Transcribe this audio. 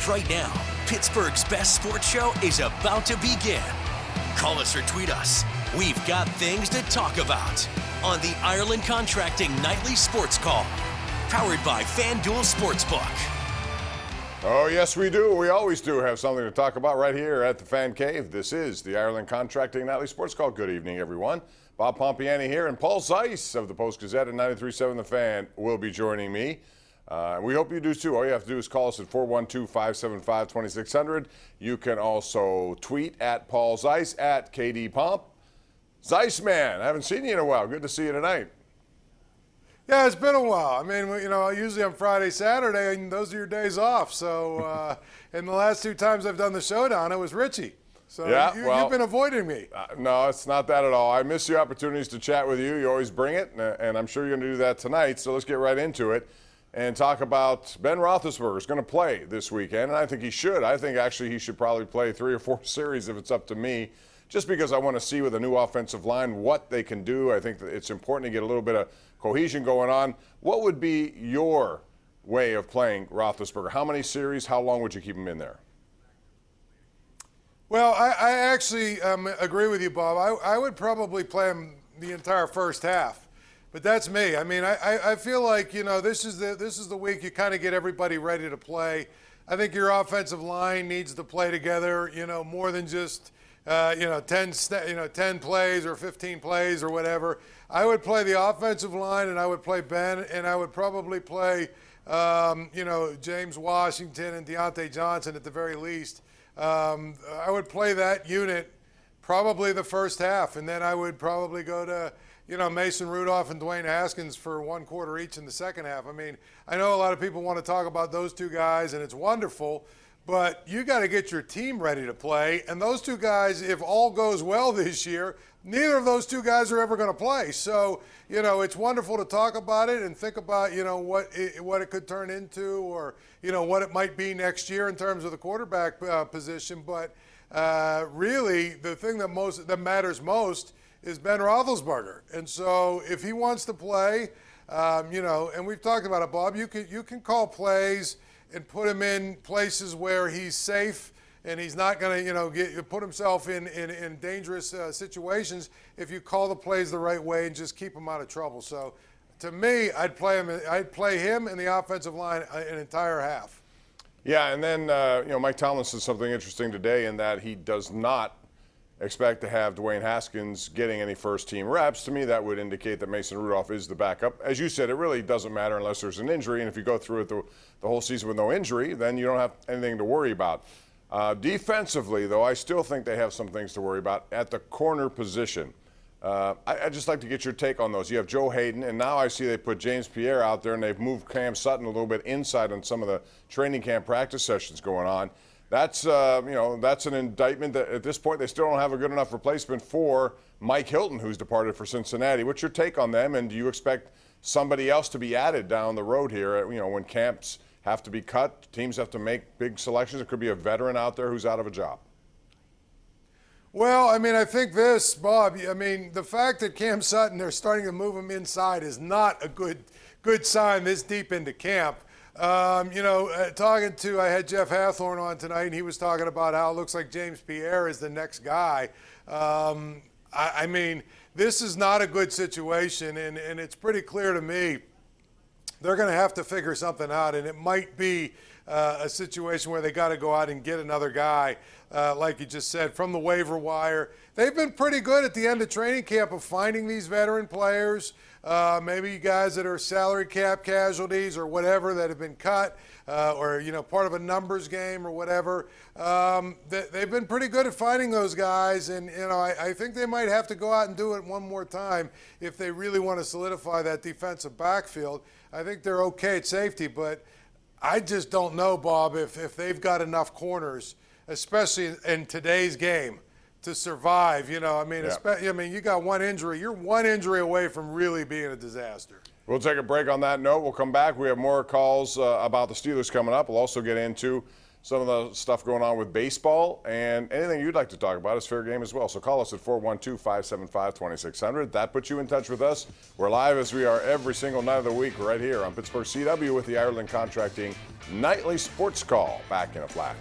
right now. Pittsburgh's best sports show is about to begin. Call us or tweet us. We've got things to talk about on the Ireland Contracting Nightly Sports Call, powered by FanDuel Sportsbook. Oh, yes, we do. We always do have something to talk about right here at the Fan Cave. This is the Ireland Contracting Nightly Sports Call. Good evening, everyone. Bob Pompeani here, and Paul Zeise of the Post-Gazette and 93.7 The Fan will be joining me. We hope you do too. All you have to do is call us at 412-575-2600. You can also tweet at Paul Zeise, at KD Pomp. Zeise, man, I haven't seen you in a while. Good to see you tonight. Yeah, it's been a while. I mean, you know, usually on Friday, Saturday, and those are your days off. So, and the last two times I've done the showdown, it was Richie. So yeah, you've been avoiding me. No, it's not that at all. I miss the opportunities to chat with you. You always bring it, and I'm sure you're going to do that tonight. So let's get right into it and talk about Ben Roethlisberger is going to play this weekend, and I think he should. I think actually he should probably play 3 or 4 series if it's up to me, just because I want to see with a new offensive line what they can do. I think that it's important to get a little bit of cohesion going on. What would be your way of playing Roethlisberger? How many series? How long would you keep him in there? Well, I actually agree with you, Bob. I would probably play him the entire first half. But that's me. I mean, I feel like, you know, this is the week you kind of get everybody ready to play. I think your offensive line needs to play together, you know, more than just, 10 plays or 15 plays or whatever. I would play the offensive line, and I would play Ben, and I would probably play, James Washington and Deontay Johnson at the very least. I would play that unit probably the first half, and then I would probably go to, Mason Rudolph and Dwayne Haskins for 1 quarter each in the second half. I mean, I know a lot of people want to talk about those two guys, and it's wonderful, but you got to get your team ready to play. And those two guys, if all goes well this year, neither of those two guys are ever going to play. So, it's wonderful to talk about it and think about, what it could turn into, or, what it might be next year in terms of the quarterback position. But really, the thing that matters most is Ben Roethlisberger. And so if he wants to play, and we've talked about it, Bob, you can call plays and put him in places where he's safe and he's not going to, put himself in dangerous situations if you call the plays the right way and just keep him out of trouble. So to me, I'd play him in the offensive line an entire half. Yeah, and then, Mike Tomlin said something interesting today in that he does not expect to have Dwayne Haskins getting any first-team reps. To me, that would indicate that Mason Rudolph is the backup. As you said, it really doesn't matter unless there's an injury, and if you go through it the whole season with no injury, then you don't have anything to worry about. Defensively, though, I still think they have some things to worry about at the corner position. I'd just like to get your take on those. You have Joe Hayden, and now I see they put James Pierre out there, and they've moved Cam Sutton a little bit inside on some of the training camp practice sessions going on. That's an indictment that at this point they still don't have a good enough replacement for Mike Hilton, who's departed for Cincinnati. What's your take on them, and do you expect somebody else to be added down the road here? When camps have to be cut, teams have to make big selections. It could be a veteran out there who's out of a job. Well, I mean, I think this, Bob, the fact that Cam Sutton, they're starting to move him inside is not a good sign this deep into camp. I had Jeff Hathorn on tonight, and he was talking about how it looks like James Pierre is the next guy. This is not a good situation, and it's pretty clear to me they're going to have to figure something out, and it might be a situation where they got to go out and get another guy, like you just said, from the waiver wire. They've been pretty good at the end of training camp of finding these veteran players, maybe guys that are salary cap casualties or whatever that have been cut, or part of a numbers game or whatever. They've been pretty good at finding those guys, and I think they might have to go out and do it one more time if they really want to solidify that defensive backfield. I think they're okay at safety, but I just don't know, Bob, if they've got enough corners, especially in today's game, to survive. You got one injury. You're one injury away from really being a disaster. We'll take a break on that note. We'll come back. We have more calls about the Steelers coming up. We'll also get into some of the stuff going on with baseball, and anything you'd like to talk about is fair game as well. So call us at 412-575-2600. That puts you in touch with us. We're live as we are every single night of the week right here on Pittsburgh CW with the Ireland Contracting Nightly Sports Call. Back in a flash.